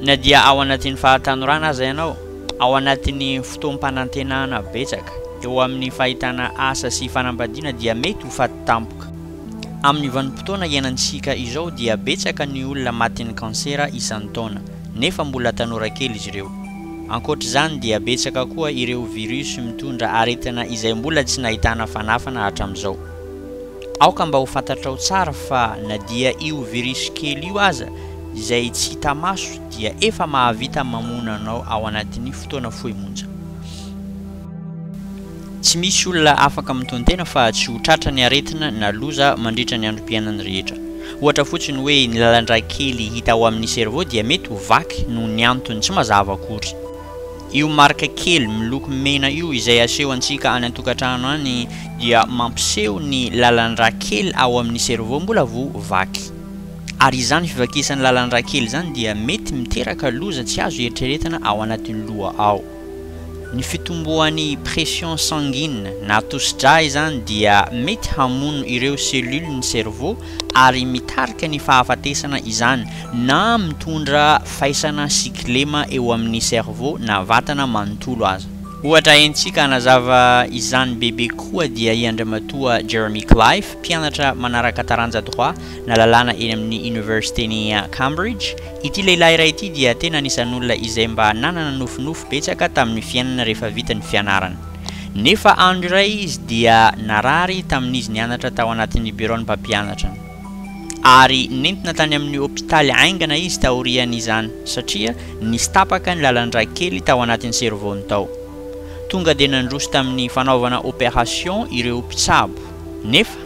na dia ao anatin'ny fahatanorana aza ianao ao anatin'ny fotoam-panantenana betsaka eo amin'ny fahitana asa sy fanambadiana dia mety ho fatitampoka amin'ny vanim-potoana iainantsika izao dia betsaka ny olona matin'ny kansera isan-taona nefa mbola tanora kely izy ireo ankoatr'izany dia betsaka koa ireo virus mitondra aretina izay mbola tsy nahitana fanafana hatramin'izao aoka mba ho fantatrao tsara fa na dia io virus kely io aza izay tsy hita maso dia efa mahavita mamona anao ao anatin'ny fotoana fohy monja tsy misy olona afaka mitondena fa tsy ho tratra ny aretina na loza mandritra ny androm-piainany rehetra ohatra fotsiny hoe ny lalandra kely hita ao amin'ny cerveau dia mety ho vaky noho ny antony tsy mazava akory io marika kely miloko mena io izay aseho antsika any an-tokantrano any dia mampiseho ny lalandra kely ao amin'ny cerveau mbola vo vaky ary izany fivakisan'ny lalandra kely zany dia mety miteraka loza tsy azo eritreretina ao anatin'ny loha ao ny fitomboan'ny pression sanguine na tosidra izany dia mety hamono ireo selule ny cerveau ary mitarika ny fahafatesana izany na mitondra faisana siklema eo amin'ny cerveau na vatana manontolo aza ohatra haintsika anazava izany bebe koa dia iandramatoa Jeremy Clive mpianatra manaraka taranja droit na lalàna eny amin'ny université-ny Cambridge ity lehilahy iray ity dia tena anisan'olona izay mba nanana nofinofy betsaka tamin'ny fiainana rehefa vita ny fianarana nefa andro iray izy dia narary tamin'izy nianatra tao anatin'ny bureau-ny mpampianatra ary nentina tany amin'ny hôpitaly aingana izy taorian'izany satria nisy tapaka ny lalandra kely tao anatin'ny cerveau-ny tao tonga dia nandroso tamin'ny fanaovana opération ireo mpitsabo nefa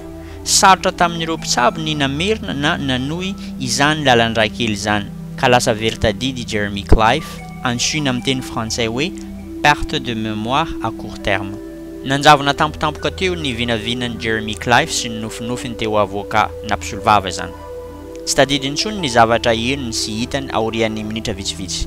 sarotra tamin'ireo mpitsabo ny namerina na nanohy izany lalandra kely izany ka lasa veritadidy Jeremy Clive antsoina amin'ny teny frantsay hoe perte de mémoire à court terme nanjavona tampotampoka teo ny vinavinan'ny Jeremy Clive sy ny nofinofiny teo avoka nampisolovava izany tsy tadidiny intsony ny zavatra enony sy hitany aorian'ny minitra vitsivitsy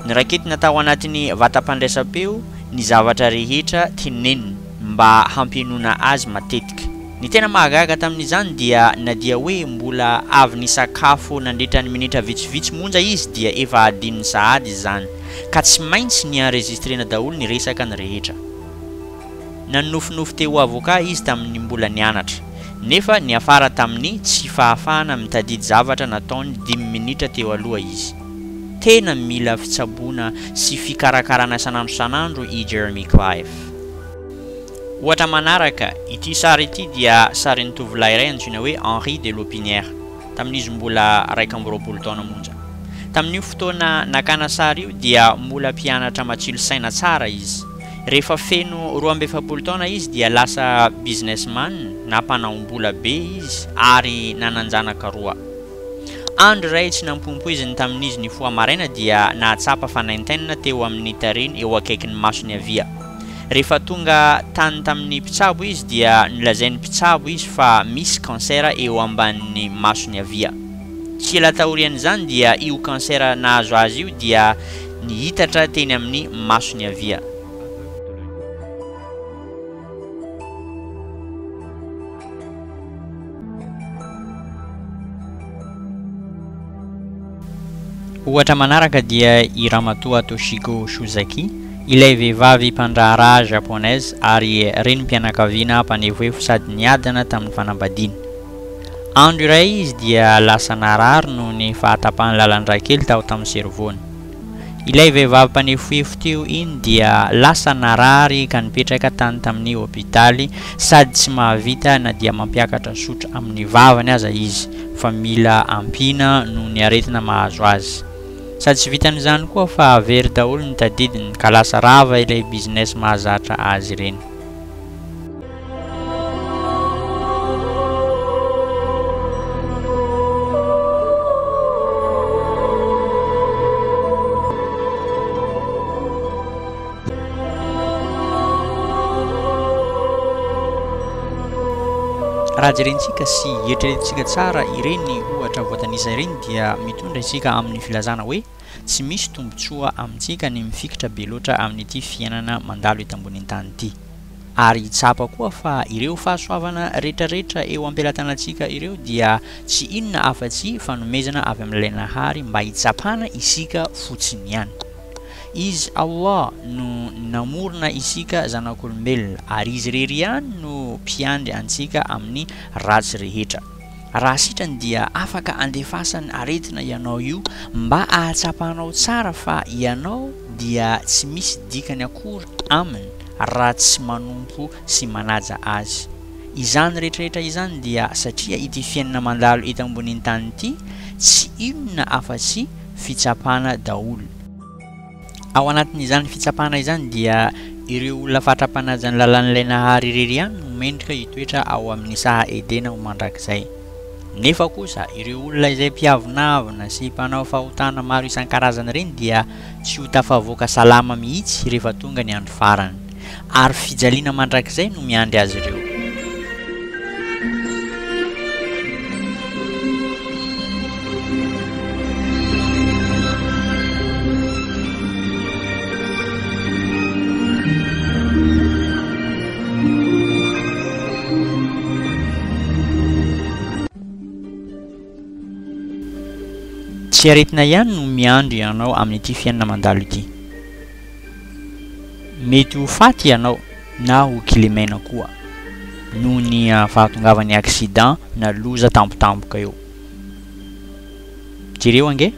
ny rakety natao anatin'ny vatam-pandraisam-peo ny zavatra rehetra teneniny mba hampinoana azy matetika ny tena mahagaga tamin'izany dia na dia hoe mbola avy ny sakafo nandritra ny minitra vitsivitsy monja izy dia efa adin'ny sahady izany ka tsy maintsy ny enregistrena daholo ny resaka ny rehetra nanofinofy teo avoka izy tamin'ny mbola nianatra nefa ny afara tamin'ny tsy fahafahana mitadidy zavatra nataony 10 minitra teo aloha izy tena mila fitsaboana sy fikarakarana sanandro sanandro i Jeremy Clive ohatra manaraka ity sary ity dia sarin'ny tovolahy iray antsoina hoe Henri de Lopinière tamin'izy mbola 12 taona monja tamin'io fotoana nakana sary io dia mbola mpianatra matsilo saina tsara izy rehefa feno 27 taona izy dia lasa businessman na mpanao-mbola be izy ary nananjanaka roa andro ray tsy nampompoiziny tamin'izy ny foa maraina dia nahatsapa fanaintainina teo amin'ny tariny eo akaikin'ny masony avia rehefa tonga tany tamin'ny mpitsabo izy dia nilazain'ny mpitsabo izy fa misy kansera eo ambanin'ny masony avia tsy ela taorian'izany dia io kansera nahazo azy io dia nihitatra teny amin'ny masony avia ohatra manaraka dia i ramatoa Toshiko Shuzaki ilay vehivavy mpandraharaha japonaise ary renim-pianakaviana mpanevoefo sady niadana tamin'ny fanambadiana andro iray izy dia lasa narary noho ny fahatapahany lalandra kely tao tamin'ny cerveau-ny ilay vehivavy mpanefoefo teo iny dia lasa narary ka nipetraka tany tamin'ny hôpitaly sady tsy mahavita na dia mampiakatra sotra amin'ny vavany aza izy fa mila ampina noho ny aretina mahazo azy sady tsy vitan'izany koa fa very daholo ny tadidiny ka lasa rava ilay business mahazatra azy ireny raha jerentsika sy eritreretintsika tsara ireny ohatra voatanisa ireny dia mitondra isika amin'ny filazana hoe tsy misy tombotsoa amintsika ny mifikitra be loatra amin'ity fiainana mandalo eto ambony tany ity ary tsapa koa fa ireo fahasoavana rehetrarehetra eo ampelantanantsika ireo dia tsy inona afa-tsy fanomezana avy amin'ilay Nahary mba hitsapana isika fotsiny ihany. Izy Allah no namorona isika zanak'olombelona ary izy rery ihany no mpiandry antsika amin'ny ratsy rehetra. Raha sitrany dia afaka andefasany aretina ianao io mba ahatsapanao tsara fa ianao dia tsy misy dikany akory aminy raha tsy manompo sy manaja azy. Izany rehetrarehetra izany dia satria ity fiainana mandalo eto ambonin'ny tany ity tsy inona afa-tsy fitsapana daholo. Ao anatin'izany fitsapana izany dia ireo olona fatra-panajany lalan'ilay Nahary irery ihany no mendrika hitoetra ao amin'ny saha Edena ho mandrakizay. Nefa kosa ireo olona izay mpiavonavina sy mpanao fahotana maro isan-karazany ireny dia tsy ho tafavoaka salama mihitsy rehefa tonga ny andro farany, ary fijaliana mandrakizay no miandry azy ireo. Tsy aretina ihany no miandry ianao amin'ity fiainana mandalo ity. Mety ho faty ianao na ho kilemena koa noho ny fahatongavan'ny accident na loza tampotampoka eo. Jereo ange?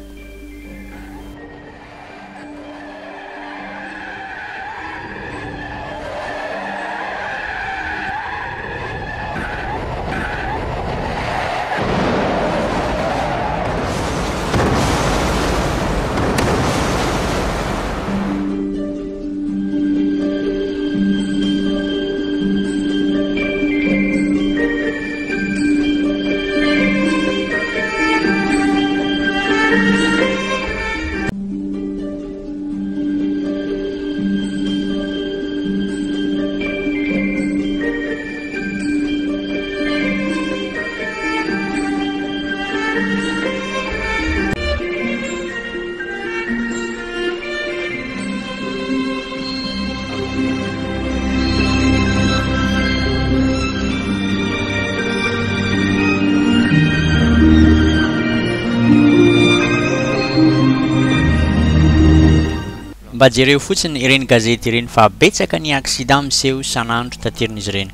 Mba jereo fotsiny ireny gazety ireny fa betsaka ny accident miseho sanandro tanterin'izy ireny.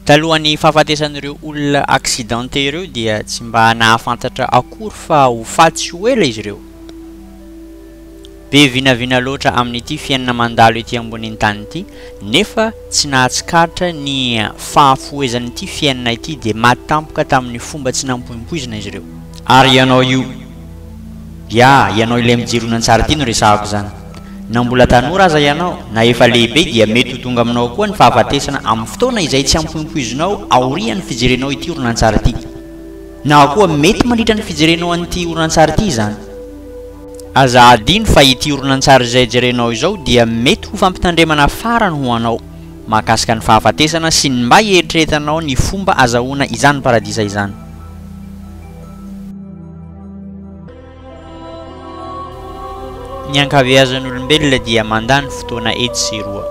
Talohan'ny fahafatesan'ireo olona accidenté ireo dia tsy mba nahafantatra akory fa ho faty ho ela izy ireo. Be vinavina loatra amin'ity fiainana mandalo ety ambonin'ny tany ity, nefa tsy nahatsikaritra ny fahafoezan'ity fiainana ity dia matampoka tamin'ny fomba tsy nampoimpoizina izy ireo. Ary ianao io, ianao ilay mijery honan-tsara ity no resahako zany. Na mbola tanora aza ianao na efa lehibe dia mety ho tonga aminao koa ny fahafatesana amin'ny fotoana izay tsy ampoimpoizinao aorian'ny fijerenao ity honan-tsara ity, na koa mety mandritra ny fijerenao an'ity honan-tsara ity zany. Aza adino fa ity honan-tsara izay jerenao izao dia mety ho fampitandremana farany ho anao mahakasika ny fahafatesana sy ny mba hieritreretanao ny fomba azahoana izany paradisa izany. Ny ankabeazan'olombelona dia mandany fotoana etsy sy roa,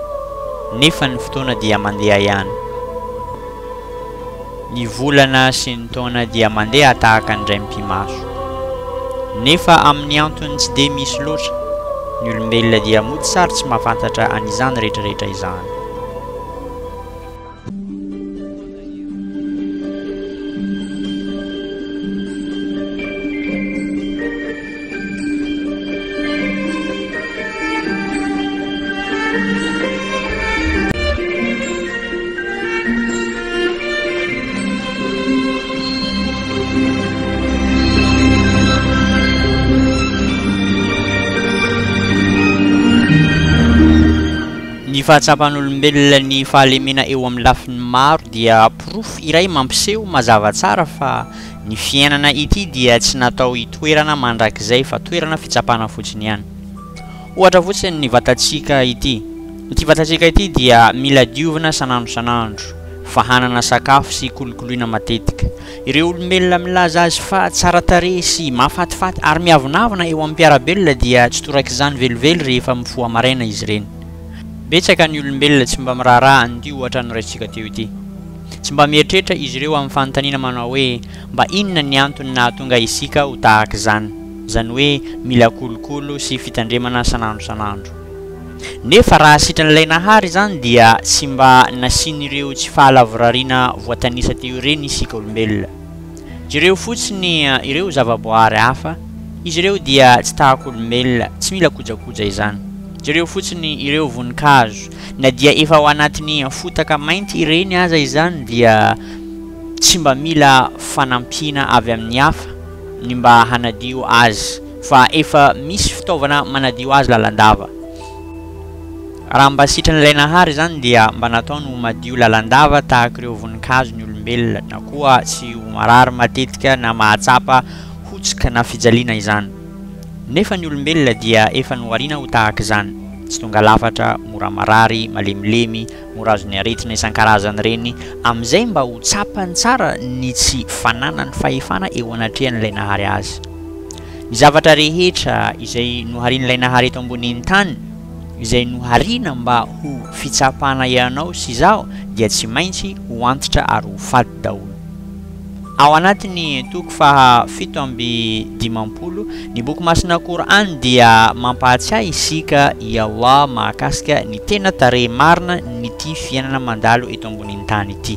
nefa ny fotoana dia mandeha ihany. Ny volana sy ny taona dia mandeha tahaka ny raim-pimaso, nefa amin'ny antony tsy dia misy loatra, ny olombelona dia mody sary tsy mahafantatra an'izany rehetrarehetra izany. Ny fahatsapan'olombelona ny fahalemena eo amin'ny lafiny maro dia proof iray mampiseho mazava tsara fa ny fiainana ity dia tsy natao hitoerana mandrakizay fa toerana fitsapana fotsiny ihany. Ohatra fotsiny ny vatantsika ity. Ity vatantsika ity dia mila diovina sanandro, fa hanana sakafo sy kolokoloina matetika. Ireo olombelona milaza azy fa tsara tarehy sy mahafatifaty ary miavonavina eo amin'ny mpiarabelona dia tsy torak'izany velively rehefa mifoha maraina izy ireny. betsaka ny olombelona tsy mba miraharaha andio ohatra ny raisitsika teo ity tsy mba mieritreritra izy ireo amin'ny fanontaniana manao hoe mba inona ny antony nahatonga isika ho tahaka izany hoe mila kolokolo sy fitandremana sanandro nefa raha sitran'ilay nahary zany dia tsy mba nasian'ireo tsy fahalavorariana voatanisa teo ireny isika olombelona ireo fotsiny ireo zavaboary hafa izy ireo dia tsy tahaka olombelona tsy mila kojakoja izany ireo fotsiny ireo voninkazo na dia efa ao anatin'ny fotaka mainty ireny aza izany dia tsy mba mila fanampiana avy amin'ny hafa ny mba hanadio azy fa efa misy fitaovana manadio azy lalandava raha mba sitran'ilay nahary zany dia mba nataony ho madio lalandava tahaka ireo voninkazo ny olombelona na koa tsy ho marary matetika na mahatsapa hotsika na fijaliana izany nefa ny olombelona dia efa nohariana ho tahaka izany tsy tonga lafatra mora marary malemilemy mora azony aretina isan-karazany reny amin'izay mba ho tsapany tsara ny tsy fananany fahefana eo anatrehan'ilay nahary azy ny zavatra rehetra izay noharian'ilay nahary eto ambonin'ny tany izay nohariana mba ho fitsapana ianao sy izao dia tsy maintsy ho antitra ary ho fady daholo ao anatin'ny toko faha 7:50 ny boky masina Koran dia mampahatsiahy isika i Allah mahakasika ny tena tarehy marina ny ty fiainana mandalo eto ambonin'ny tany ity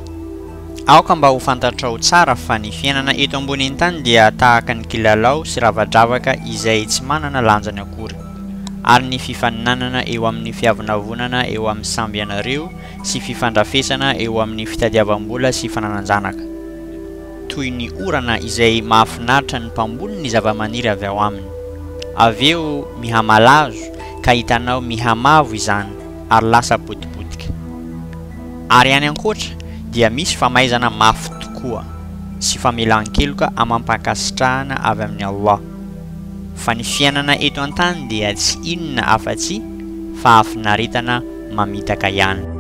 aoka mba ho fantatrao tsara fa ny fiainana eto ambonin'ny tany dia tahaka ny kilalao sy ravadravaka izay tsy manana lanjany akory ary ny fifaninanana eo amin'ny fiavinavonana eo amin'ny samby anareo sy fifandrafesana eo amin'ny fitadiavam-bola sy fanananjanaka toy ny orana izay mahafinaritra ny mpamboly ny zavamaniry avy ao aminy avy eo mihamalazo ka hitanao mihamavo izany ary lasa potipotika ary any ankoatra dia misy famaizana mafy tokoa sy famelan-keloka amampakasitrahana avy amin'ny Allah fa ny fiainana eto an-tany dia tsy inona afa-tsy fa hafinaretana mamitaka ihany